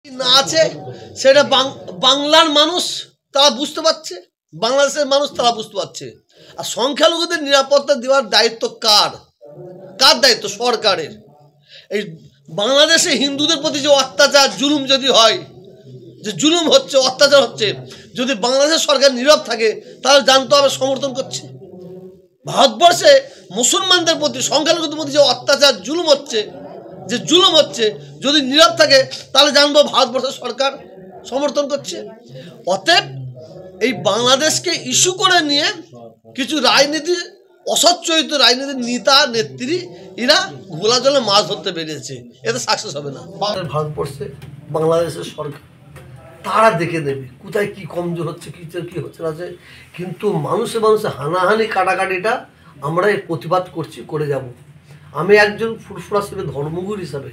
না আছে সেটা বাংলার মানুষ তারা বুঝতে পারছে, বাংলাদেশের মানুষ তারা বুঝতে পারছে। আর সংখ্যালঘুদের নিরাপত্তা দেওয়ার দায়িত্ব কার? কার দায়িত্ব? সরকারের। এই বাংলাদেশে হিন্দুদের প্রতি যে অত্যাচার জুলুম যদি হয়, যে জুলুম হচ্ছে, অত্যাচার হচ্ছে, যদি বাংলাদেশের সরকার নীরব থাকে তাহলে জানতে হবে সমর্থন করছে। ভারতবর্ষে মুসলমানদের প্রতি, সংখ্যালঘুদের প্রতি যে অত্যাচার জুলুম হচ্ছে, যে জুলুম হচ্ছে, যদি নীরব থাকে তাহলে জানবো ভারতবর্ষের সরকার সমর্থন করছে। অতএব এই বাংলাদেশকে ইস্যু করে নিয়ে কিছু রাজনীতি, অসচ্চরিত রাজনীতির নেতা নেত্রী এরা ঘোলা জলে মাছ ধরতে বেরিয়েছে, এতে সাকসেস হবে না। ভারতবর্ষে বাংলাদেশের সরকার তারা দেখে দেবে কোথায় কি কমজোর হচ্ছে, কি হচ্ছে না। কিন্তু মানুষে হানাহানি কাটাকাটিটা আমরা এই প্রতিবাদ করছি, করে যাব। আমি একজন ফুরফুরা হিসেবে, ধর্মগুরু হিসাবে,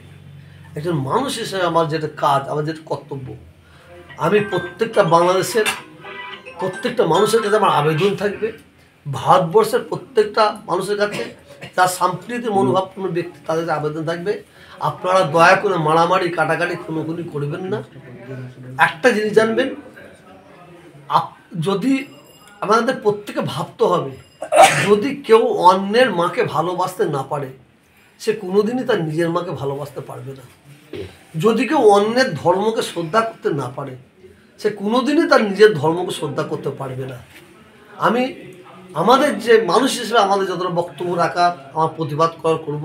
একজন মানুষ হিসেবে আমার যেটা কাজ, আমার যেটা কর্তব্য, আমি প্রত্যেকটা বাংলাদেশের প্রত্যেকটা মানুষের কাছে আমার আবেদন থাকবে, ভারতবর্ষের প্রত্যেকটা মানুষের কাছে যার সাম্প্রতিক মনোভাবপূর্ণ ব্যক্তি, তাদের আবেদন থাকবে, আপনারা দয়া করে মারামারি কাটাকাটি খুনোখুনি করবেন না। একটা জিনিস জানবেন, যদি আমাদের প্রত্যেকে ভাবতে হবে, যদি কেউ অন্যের মাকে ভালোবাসতে না পারে সে কোনোদিনই তার নিজের মাকে ভালোবাসতে পারবে না। যদি কেউ অন্যের ধর্মকে শ্রদ্ধা করতে না পারে সে কোনোদিনই তার নিজের ধর্মকে শ্রদ্ধা করতে পারবে না। আমি আমাদের যে মানুষ হিসেবে আমাদের যতটা বক্তব্য রাখার, আমার প্রতিবাদ করব,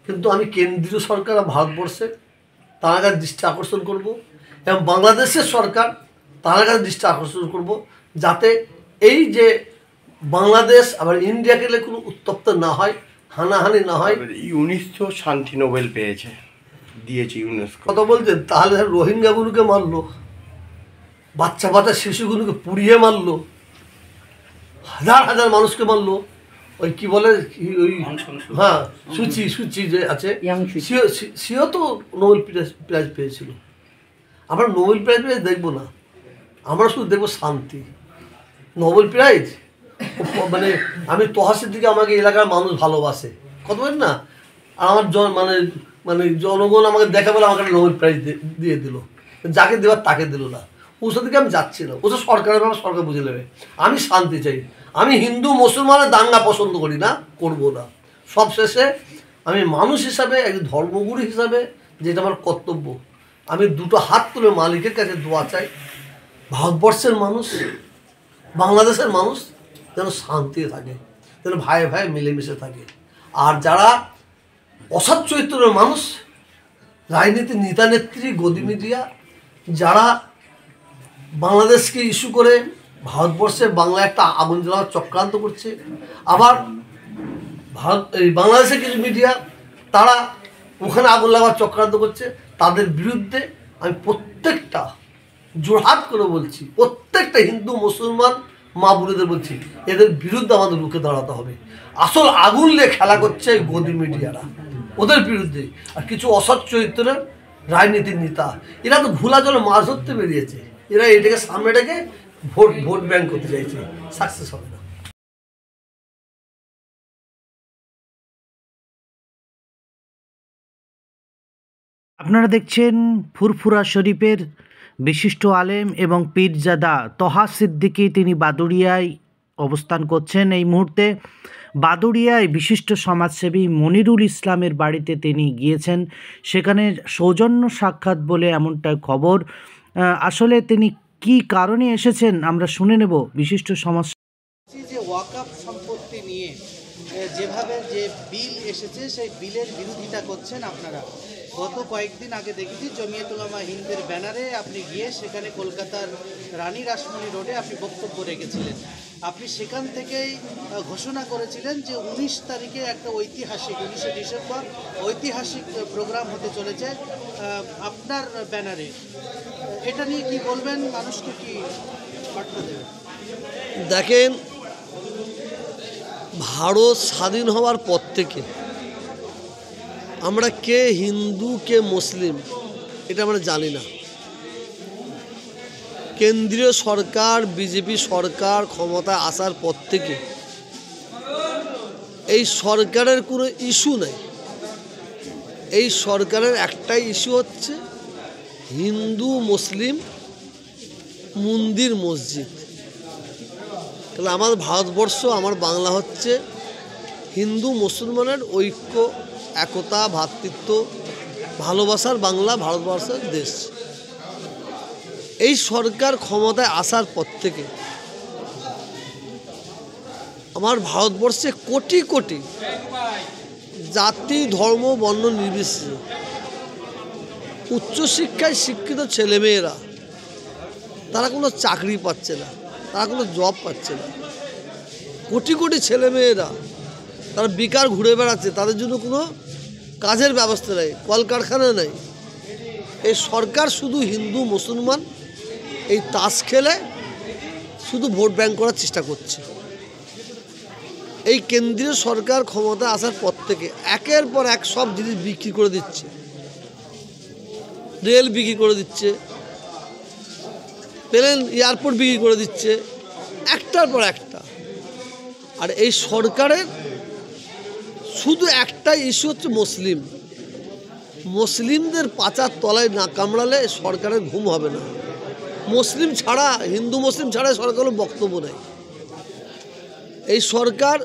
কিন্তু আমি কেন্দ্রীয় সরকার আর ভারতবর্ষের তার কাছে দৃষ্টি আকর্ষণ করব, এবং বাংলাদেশের সরকার তার কাছে দৃষ্টি আকর্ষণ করব, যাতে এই যে বাংলাদেশ আবার ইন্ডিয়াকে কোনো উত্তপ্ত না হয়, হানাহানি না হয়। ইউনেস্কো শান্তি নোবেল পেয়েছে, দিয়েছে ইউনেস্কো। কথা বলছেন, তাহলে রোহিঙ্গাগুলোকে মারলো, বাচ্চা বাচ্চা শিশুগুলোকে পুড়িয়ে মারলো, হাজার হাজার মানুষকে মারলো। ওই কি বলে, ওই হ্যাঁ সুচি যে আছে, সেও তো নোবেল প্রাইজ পেয়েছিল। আমরা নোবেল প্রাইজ দেখবো না, আমরা শুধু দেখবো শান্তি। নোবেল প্রাইজ মানে আমি তহাসের দিকে আমাকে এলাকার মানুষ ভালোবাসে, কথা বলেন না, আর আমার মানে জনগণ আমাকে দেখা বলে আমাকে নোবেল প্রাইজ দিয়ে দিল, যাকে দেওয়ার তাকে দিল না। ওসব দিকে আমি যাচ্ছি না, ওসব সরকারের ব্যাপার, সরকার বুঝে নেবে। আমি শান্তি চাই। আমি হিন্দু মুসলমানের দাঙ্গা পছন্দ করি না, করবো না। সবশেষে আমি মানুষ হিসাবে, একজন ধর্মগুরু হিসাবে, যেটা আমার কর্তব্য, আমি দুটো হাত তুলে মালিকের কাছে দোয়া চাই, ভারতবর্ষের মানুষ, বাংলাদেশের মানুষ যেন শান্তি থাকে, যেন ভাই ভাই মিলেমিশে থাকে। আর যারা অসৎ চরিত্রের মানুষ, রাজনীতির নেতা নেত্রী, গদি মিডিয়া, যারা বাংলাদেশকে ইস্যু করে ভারতবর্ষে বাংলা একটা আগুন জ্বালানোর চক্রান্ত করছে, আবার এই বাংলাদেশের কিছু মিডিয়া তারা ওখানে আগুন লাগাবার চক্রান্ত করছে, তাদের বিরুদ্ধে আমি প্রত্যেকটা জোরহাত করে বলছি, প্রত্যেকটা হিন্দু মুসলমান মা বোনেদের বলছি, এদের বিরুদ্ধে আমাদের রুখে দাঁড়াতে হবে। আসল আগুন নিয়ে খেলা করছে গদি মিডিয়ারা, ওদের বিরুদ্ধে। আর কিছু অসৎ চরিত্রের রাজনীতির নেতা, এরা তো ঘোলা জলে মাছ ধরতে বেরিয়েছে, এরা এটাকে সামনেটাকে ভোট ব্যাংক করতে চাইছে, সাকসেস হবে না। আপনারা দেখছেন ফুরফুরা শরীফের বিশিষ্ট আলেম এবং পীরজাদা তহা সিদ্দিকী, তিনি বাদুড়িয়ায় অবস্থান করছেন এই মুহূর্তে। বাদুড়িয়ায় বিশিষ্ট সমাজসেবী মনিরুল ইসলামের বাড়িতে তিনি গিয়েছেন, সেখানে সৌজন্য সাক্ষাৎ বলে এমনটাই খবর। আসলে তিনি কি কারণে এসেছেন আমরা শুনে নেব। বিশিষ্ট সমাজ যে ওয়াকফ সম্পত্তি নিয়ে যেভাবে যে বিল এসেছে সেই বিলের বিরোধিতা করছেন আপনারা। গত কয়েকদিন আগে দেখেছি জমিয়ত উলামা হিন্দের ব্যানারে আপনি গিয়ে সেখানে কলকাতার রানী রাসমণি রোডে আপনি বক্তব্য রেখেছিলেন। আপনি সেখান থেকেই ঘোষণা করেছিলেন যে 19 তারিখে একটা ঐতিহাসিক, 19শে ডিসেম্বর ঐতিহাসিক প্রোগ্রাম হতে চলেছে আপনার ব্যানারে। এটা নিয়ে কি বলবেন, মানুষকে কি বার্তা দেবেন? দেখেন, ভারত স্বাধীন হওয়ার পর থেকে আমরা কে হিন্দু কে মুসলিম এটা আমরা জানি না। কেন্দ্রীয় সরকার, বিজেপি সরকার ক্ষমতায় আসার পর থেকে এই সরকারের কোনো ইস্যু নাই। এই সরকারের একটাই ইস্যু হচ্ছে হিন্দু মুসলিম মন্দির মসজিদ। তাহলে আমার ভারতবর্ষ, আমার বাংলা হচ্ছে হিন্দু মুসলমানের ঐক্য, একতা, ভ্রাতৃত্ব, ভালোবাসার বাংলা, ভারতবর্ষের দেশ। এই সরকার ক্ষমতায় আসার পর থেকে আমার ভারতবর্ষে কোটি কোটি জাতি, ধর্ম, বর্ণ নির্বিশেষে উচ্চশিক্ষায় শিক্ষিত ছেলেমেয়েরা তারা কোনো চাকরি পাচ্ছে না, তারা কোনো জব পাচ্ছে না। কোটি কোটি ছেলেমেয়েরা তারা বেকার ঘুরে বেড়াচ্ছে, তাদের জন্য কোনো কাজের ব্যবস্থা নেই, কলকারখানা নেই। এই সরকার শুধু হিন্দু মুসলমান এই তাস খেলে শুধু ভোট ব্যাংক করার চেষ্টা করছে। এই কেন্দ্রীয় সরকার ক্ষমতা আসার পর থেকে একের পর এক সব জিনিস বিক্রি করে দিচ্ছে, রেল বিক্রি করে দিচ্ছে, প্লেন এয়ারপোর্ট বিক্রি করে দিচ্ছে, একটার পর একটা। আর এই সরকারের শুধু একটাই ইস্যু হচ্ছে মুসলিম। মুসলিমদের পাচার তলায় না কামড়ালে সরকারের ঘুম হবে না। মুসলিম ছাড়া, হিন্দু মুসলিম ছাড়া সরকারের বক্তব্য নেই। এই সরকার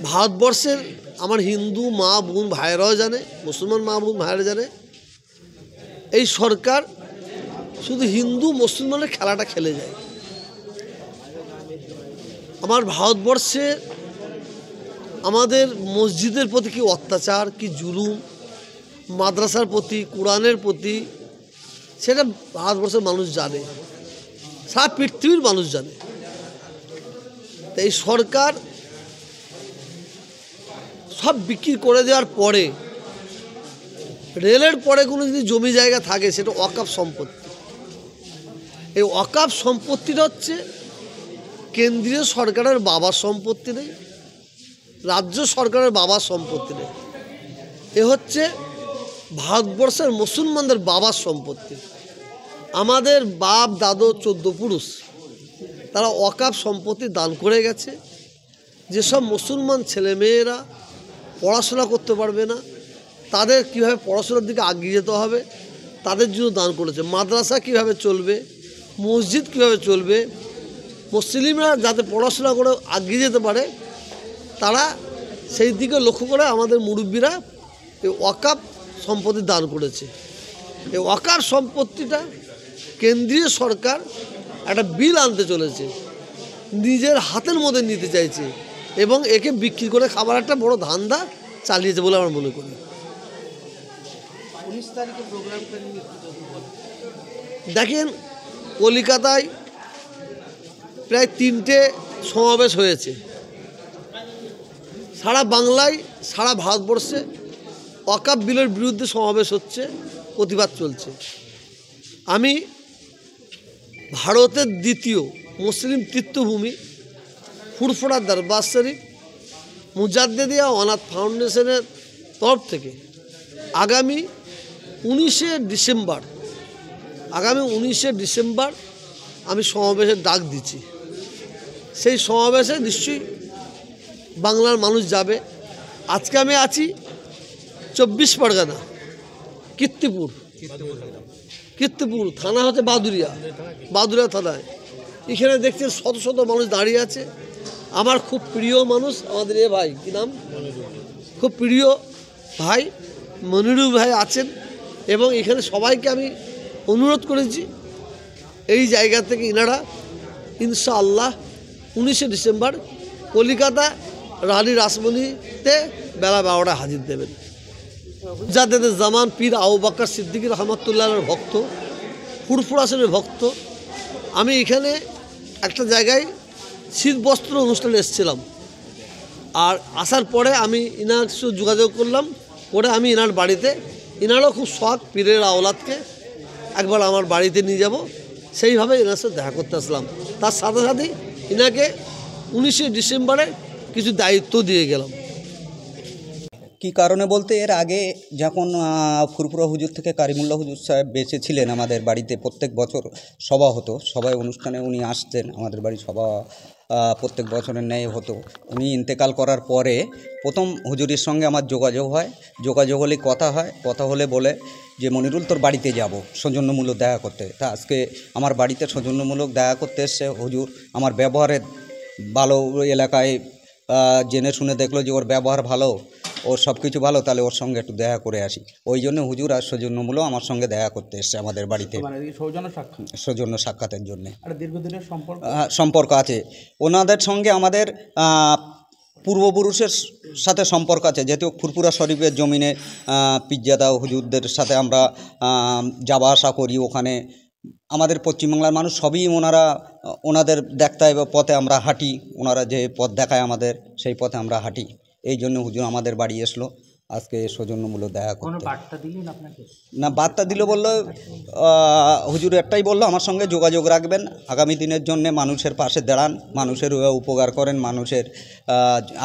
ভারতবর্ষের আমার হিন্দু মা বোন ভাইয়েরাও জানে, মুসলমান মা বোন ভাইয়েরা জানে, এই সরকার শুধু হিন্দু মুসলমানের খেলাটা খেলে যায়। আমার ভারতবর্ষে আমাদের মসজিদের প্রতি কি অত্যাচার, কি জুলুম, মাদ্রাসার প্রতি, কোরআনের প্রতি, সেটা ভারতবর্ষের মানুষ জানে, সারা পৃথিবীর মানুষ জানে। এই সরকার সব বিক্রি করে দেওয়ার পরে, রেলের পরে কোনো যদি জমি জায়গা থাকে সেটা ওয়াকফ সম্পত্তি। এই ওয়াকফ সম্পত্তিটা হচ্ছে কেন্দ্রীয় সরকারের বাবার সম্পত্তি নেই, রাজ্য সরকারের বাবার সম্পত্তি নেই, এ হচ্ছে ভারতবর্ষের মুসলমানদের বাবার সম্পত্তি। আমাদের বাপ দাদু 14 পুরুষ তারা ওয়াকফ সম্পত্তি দান করে গেছে। যেসব মুসলমান ছেলেমেয়েরা পড়াশোনা করতে পারবে না, তাদের কীভাবে পড়াশোনার দিকে এগিয়ে যেতে হবে তাদের জন্য দান করেছে। মাদ্রাসা কীভাবে চলবে, মসজিদ কীভাবে চলবে, মুসলিমরা যাতে পড়াশোনা করে এগিয়ে যেতে পারে, তারা সেই দিকে লক্ষ্য করে আমাদের মুরব্বীরা এই ওয়াকফ সম্পত্তি দান করেছে। এই ওয়াকফ সম্পত্তিটা কেন্দ্রীয় সরকার একটা বিল আনতে চলেছে, নিজের হাতের মধ্যে নিতে চাইছে এবং একে বিক্রি করে খাবার একটা বড় ধান্দা চালিয়েছে বলে আমরা মনে করি। 19 তারিখে প্রোগ্রামটা নিয়ে একটু যদি বলেন। দেখেন, কলকাতায় প্রায় 3টে সমাবেশ হয়েছে। সারা বাংলায়, সারা ভারতবর্ষে ওয়াকফ বিলের বিরুদ্ধে সমাবেশ হচ্ছে, প্রতিবাদ চলছে। আমি ভারতের দ্বিতীয় মুসলিম তীর্থভূমি ফুরফুরা দরবার শরীফ মুজাদ্দেদিয়া অনাথ ফাউন্ডেশনের তরফ থেকে আগামী 19শে ডিসেম্বর আমি সমাবেশের ডাক দিচ্ছি। সেই সমাবেশে নিশ্চয়ই বাংলার মানুষ যাবে। আজকে আমি আছি 24 পরগনা, কীর্তিপুর থানা হচ্ছে বাদুরিয়া থানায়। এখানে দেখছেন শত শত মানুষ দাঁড়িয়ে আছে। আমার খুব প্রিয় মানুষ, আমাদের এ ভাই, কী নাম, খুব প্রিয় ভাই মনিরুল ভাই আছেন। এবং এখানে সবাইকে আমি অনুরোধ করেছি এই জায়গা থেকে ইনারা ইনশাআল্লাহ 19শে ডিসেম্বর কলিকাতা রানী রাসমণিতে বেলা 12টায় হাজির দেবেন। যাদের জামান পীর আবু বকর সিদ্দিকী রহমতুল্লাহর ভক্ত, ফুরফুরা শরীফের ভক্ত। আমি এখানে একটা জায়গায় শীত বস্ত্র অনুষ্ঠানে এসেছিলাম, আর আসার পরে আমি ইনার সাথে যোগাযোগ করলাম, করে আমি ইনার বাড়িতে, ইনারও খুব শখ পীরের আওলাদকে একবার আমার বাড়িতে নিয়ে যাব, সেইভাবে এনার সাথে দেখা করতে আসলাম। তার সাথে সাথে ইনাকে 19শে ডিসেম্বরে কিছু দায়িত্ব দিয়ে গেলাম। কী কারণে বলতে, এর আগে যখন ফুরফুরা হুজুর থেকে কারিমুল্লাহ হুজুর সাহেব বেঁচে ছিলেন, আমাদের বাড়িতে প্রত্যেক বছর সভা হতো, সবাই অনুষ্ঠানে উনি আসতেন, আমাদের বাড়ি সভা প্রত্যেক বছরের ন্যায় হতো। উনি ইন্তেকাল করার পরে প্রথম হুজুরের সঙ্গে আমার যোগাযোগ হয়। যোগাযোগ হলে কথা হলে বলে যে মনিরুল তোর বাড়িতে যাব সৌজন্যমূলক দেখা করতে। তা আজকে আমার বাড়িতে সৌজন্যমূলক দেখা করতে এসছে হুজুর। আমার ব্যবহারের ভালো, এলাকায় জেনে শুনে দেখলো যে ওর ব্যবহার ভালো, ওর সব কিছু ভালো, তাহলে ওর সঙ্গে একটু দেখা করে আসি। ওই জন্য হুজুর আর সৌজন্যমূলক আমার সঙ্গে দেখা করতে এসছে আমাদের বাড়িতে, সৌজন্য সাক্ষাতের জন্য। দীর্ঘদিনের সম্পর্ক আছে ওনাদের সঙ্গে। আমাদের পূর্বপুরুষের সাথে সম্পর্ক আছে, যেহেতু ফুরফুরা শরীফের জমিনে পিজ্জাদা হুজুরদের সাথে আমরা যাওয়া আসা করি। ওখানে আমাদের পশ্চিমবাংলার মানুষ সবই ওনাদের দেখতায় পথে আমরা হাঁটি। ওনারা যে পথ দেখায় আমাদের, সেই পথে আমরা হাঁটি। এই জন্য হুজুর আমাদের বাড়ি আসলো আজকে সৌজন্যমূলক দেখা করতে। না, বার্তা দিল, বললো হুজুর একটাই বললো, আমার সঙ্গে যোগাযোগ রাখবেন, আগামী দিনের জন্য মানুষের পাশে দাঁড়ান, মানুষের উপকার করেন, মানুষের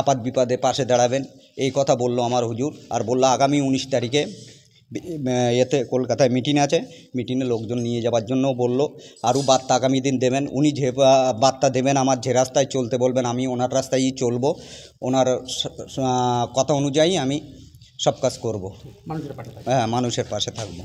আপাত বিপদে পাশে দাঁড়াবেন, এই কথা বললো আমার হুজুর। আর বললো আগামী 19 তারিখে এতে কলকাতায় মিটিং আছে, মিটিংয়ে লোকজন নিয়ে যাওয়ার জন্য বললো। আরও বার্তা আগামী দিন দেবেন। উনি যে বার্তা দেবেন, আমার যে রাস্তায় চলতে বলবেন আমি ওনার রাস্তায়ই চলবো। ওনার কথা অনুযায়ী আমি সব কাজ করব। হ্যাঁ, মানুষের পাশে থাকবো।